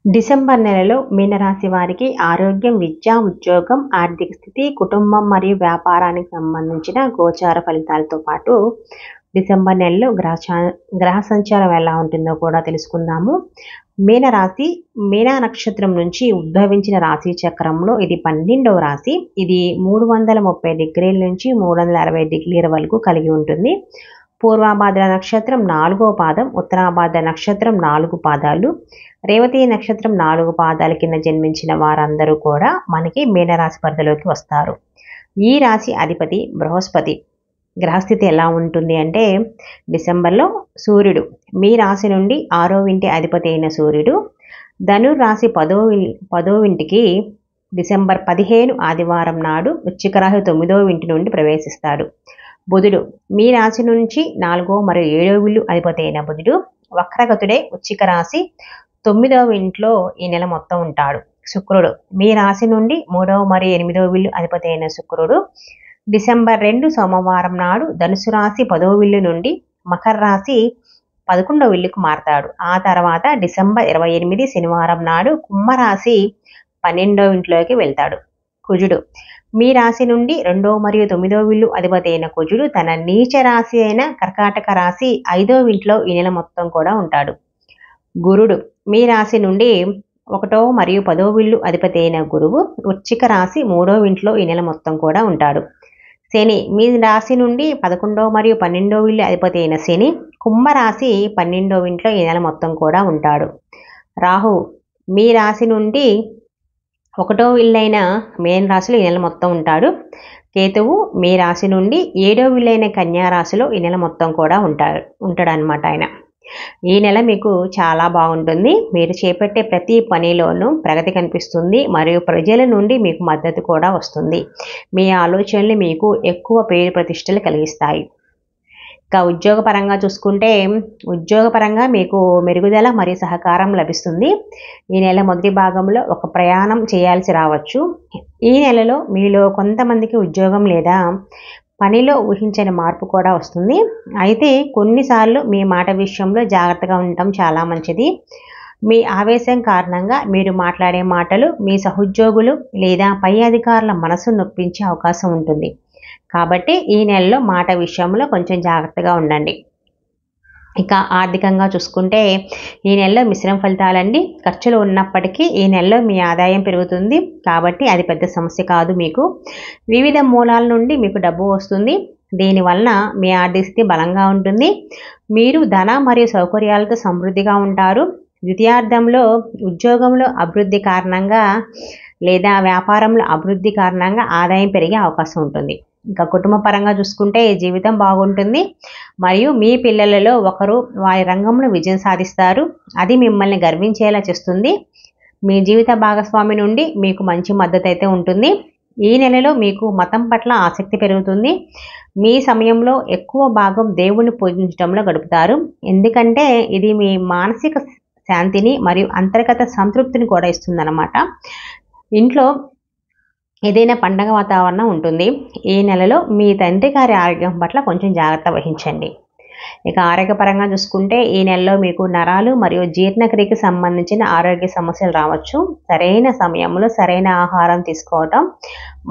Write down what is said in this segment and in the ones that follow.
December నెలలో మీనరాశి వారికి ఆరోగ్యం, విద్య, ఉద్యోగం, ఆర్థిక స్థితి, కుటుంబం మరియు వ్యాపారానికి సంబంధించిన గోచార ఫలితాలతో పాటు డిసెంబర్ నెలలో గ్రహ సంచారం ఎలా ఉంటుందో కూడా తెలుసుకుందాము. మీనరాశి మీనా నక్షత్రం నుంచి ఉద్భవించిన రాశి చక్రంలో ఇది 12వ రాశి. ఇది 330 డిగ్రీల నుంచి 360 డిగ్రీల వరకు కలిగి ఉంటుంది. పూర్వాభాద్ర నక్షత్రం 4వ పాదం, ఉత్తరాభాద్ర నక్షత్రం 4 పాదాలు, రేవతి నక్షత్రం 4 పాదాల కింద జన్మించిన వారందరూ కూడా మనకి మీనరాశి పరిధిలోకి వస్తారు. ఈ రాశి అధిపతి బృహస్పతి. గ్రహస్థితి ఎలా ఉంటుంది అంటే, డిసెంబర్లో సూర్యుడు మీ రాశి నుండి 6వ ఇంటి అధిపతి అయిన సూర్యుడు ధనుర్రాశి 10వ ఇంటికి డిసెంబర్ 15 ఆదివారం నాడు వృశ్చిక రాశి 9వ ఇంటి నుండి ప్రవేశిస్తాడు. బుధుడు మీ రాశి నుంచి 4వ మరియు 7వ ఇల్లు అధిపతి అయిన బుధుడు వక్రగతుడై వృశ్చిక రాశి 9వ ఇంట్లో ఈ నెల మొత్తం ఉంటాడు. శుక్రుడు మీ రాశి నుండి 3వ మరియు 8వ ఇల్లు అధిపతి అయిన శుక్రుడు డిసెంబర్ 2 సోమవారం నాడు ధనుసు రాశి 10వ ఇల్లు నుండి మకర రాశి 11వ ఇల్లుకు మారతాడు. ఆ తర్వాత డిసెంబర్ 28 శనివారం నాడు కుంభరాశి 12వ ఇంట్లోకి వెళ్తాడు. కుజుడు మీ రాశి నుండి 2వ మరియు 9వ ఇల్లు అధిపతి అయిన కుజుడు తన నీచ రాశి అయిన కర్కాటక రాశి 5వ ఇంట్లో ఈ నెల మొత్తం కూడా ఉంటాడు. గురుడు మీ రాశి నుండి 1వ మరియు 10వ ఇల్లు అధిపతి అయిన గురువు వృశ్చిక రాశి 3వ ఇంట్లో ఈ నెల మొత్తం కూడా ఉంటాడు. శని మీ రాశి నుండి 11వ మరియు 12వ ఇల్లు అధిపతి అయిన శని కుంభరాశి 12వ ఇంట్లో ఈ నెల మొత్తం కూడా ఉంటాడు. రాహువు మీ రాశి నుండి 1వ ఇల్లు అయిన మేన రాశిలో ఈ నెల మొత్తం ఉంటాడు. కేతువు మీ రాశి నుండి 7వ ఇల్లు అయిన కన్యా రాశిలో ఈ నెల మొత్తం కూడా ఉంటాడు అనమాట. ఆయన ఈ నెల మీకు చాలా బాగుంటుంది. మీరు చేపట్టే ప్రతి పనిలోనూ ప్రగతి కనిపిస్తుంది మరియు ప్రజల నుండి మీకు మద్దతు కూడా వస్తుంది. మీ ఆలోచనలు మీకు ఎక్కువ పేరు ప్రతిష్టలు కలిగిస్తాయి. ఇక ఉద్యోగపరంగా చూసుకుంటే, ఉద్యోగపరంగా మీకు మెరుగుదల మరియు సహకారం లభిస్తుంది. ఈ నెల మొదటి భాగంలో ఒక ప్రయాణం చేయాల్సి రావచ్చు. ఈ నెలలో మీలో కొంతమందికి ఉద్యోగం లేదా పనిలో ఊహించని మార్పు కూడా వస్తుంది. అయితే కొన్నిసార్లు మీ మాట విషయంలో జాగ్రత్తగా ఉండటం చాలా మంచిది. మీ ఆవేశం కారణంగా మీరు మాట్లాడే మాటలు మీ సహోద్యోగులు లేదా పై అధికారుల మనసు నొప్పించే అవకాశం ఉంటుంది. కాబట్టి ఈ నెలలో మాట విషయంలో కొంచెం జాగ్రత్తగా ఉండండి. ఇక ఆర్థికంగా చూసుకుంటే, ఈ నెలలో మిశ్రమ ఫలితాలండి. ఖర్చులు ఉన్నప్పటికీ ఈ నెలలో మీ ఆదాయం పెరుగుతుంది. కాబట్టి అది పెద్ద సమస్య కాదు. మీకు వివిధ మూలాల నుండి మీకు డబ్బు వస్తుంది. దీనివలన మీ ఆర్థిక స్థితి బలంగా ఉంటుంది. మీరు ధన మరియు సౌకర్యాలతో సమృద్ధిగా ఉంటారు. ద్వితీయార్థంలో ఉద్యోగంలో అభివృద్ధి కారణంగా లేదా వ్యాపారంలో అభివృద్ధి కారణంగా ఆదాయం పెరిగే అవకాశం ఉంటుంది. ఇంకా కుటుంబ పరంగా చూసుకుంటే జీవితం బాగుంటుంది మరియు మీ పిల్లలలో ఒకరు వారి రంగంలో విజయం సాధిస్తారు. అది మిమ్మల్ని గర్వించేలా చేస్తుంది. మీ జీవిత భాగస్వామి నుండి మీకు మంచి మద్దతు అయితే ఉంటుంది. ఈ నెలలో మీకు మతం పట్ల ఆసక్తి పెరుగుతుంది. మీ సమయంలో ఎక్కువ భాగం దేవుణ్ణి పూజించడంలో గడుపుతారు. ఎందుకంటే ఇది మీ మానసిక శాంతిని మరియు అంతర్గత సంతృప్తిని కూడా ఇస్తుందన్నమాట. ఇంట్లో ఏదైనా పండగ వాతావరణం ఉంటుంది. ఈ నెలలో మీ తండ్రి గారి ఆరోగ్యం పట్ల కొంచెం జాగ్రత్త వహించండి. ఇక ఆరోగ్యపరంగా చూసుకుంటే, ఈ నెలలో మీకు నరాలు మరియు జీర్ణక్రియకి సంబంధించిన ఆరోగ్య సమస్యలు రావచ్చు. సరైన సమయంలో సరైన ఆహారం తీసుకోవటం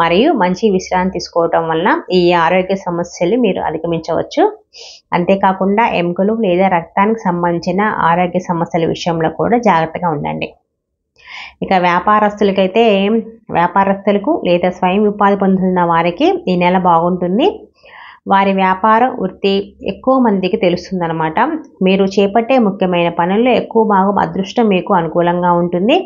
మరియు మంచి విశ్రాంతి తీసుకోవటం వలన ఈ ఆరోగ్య సమస్యలు మీరు అధిగమించవచ్చు. అంతేకాకుండా ఎముకలు లేదా రక్తానికి సంబంధించిన ఆరోగ్య సమస్యల విషయంలో కూడా జాగ్రత్తగా ఉండండి. ఇక వ్యాపారస్తులకు లేదా స్వయం ఉపాధి పొందుతున్న వారికి ఈ నెల బాగుంటుంది. వారి వ్యాపార వృత్తి ఎక్కువ మందికి తెలుస్తుందన్నమాట. మీరు చేపట్టే ముఖ్యమైన పనుల్లో ఎక్కువ భాగం అదృష్టం మీకు అనుకూలంగా ఉంటుంది.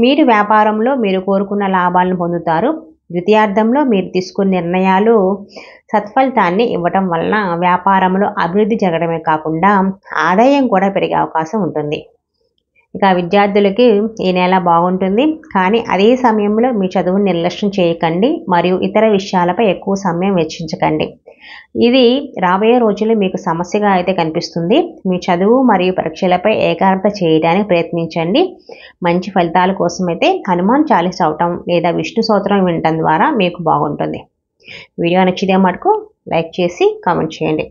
మీరు వ్యాపారంలో మీరు కోరుకున్న లాభాలను పొందుతారు. ద్వితీయార్థంలో మీరు తీసుకున్న నిర్ణయాలు సత్ఫలితాన్ని ఇవ్వటం వలన వ్యాపారంలో అభివృద్ధి జరగడమే కాకుండా ఆదాయం కూడా పెరిగే అవకాశం ఉంటుంది. ఇక విద్యార్థులకి ఈ నెల బాగుంటుంది. కానీ అదే సమయంలో మీ చదువును నిర్లక్ష్యం చేయకండి మరియు ఇతర విషయాలపై ఎక్కువ సమయం వెచ్చించకండి. ఇది రాబోయే రోజుల్లో మీకు సమస్యగా అయితే కనిపిస్తుంది. మీ చదువు మరియు పరీక్షలపై ఏకాగ్రత చేయడానికి ప్రయత్నించండి. మంచి ఫలితాల కోసం అయితే హనుమాన్ చాలీసా అవటం లేదా విష్ణు స్తోత్రం వినటం ద్వారా మీకు బాగుంటుంది. వీడియో నచ్చితే మటుకు లైక్ చేసి కామెంట్ చేయండి.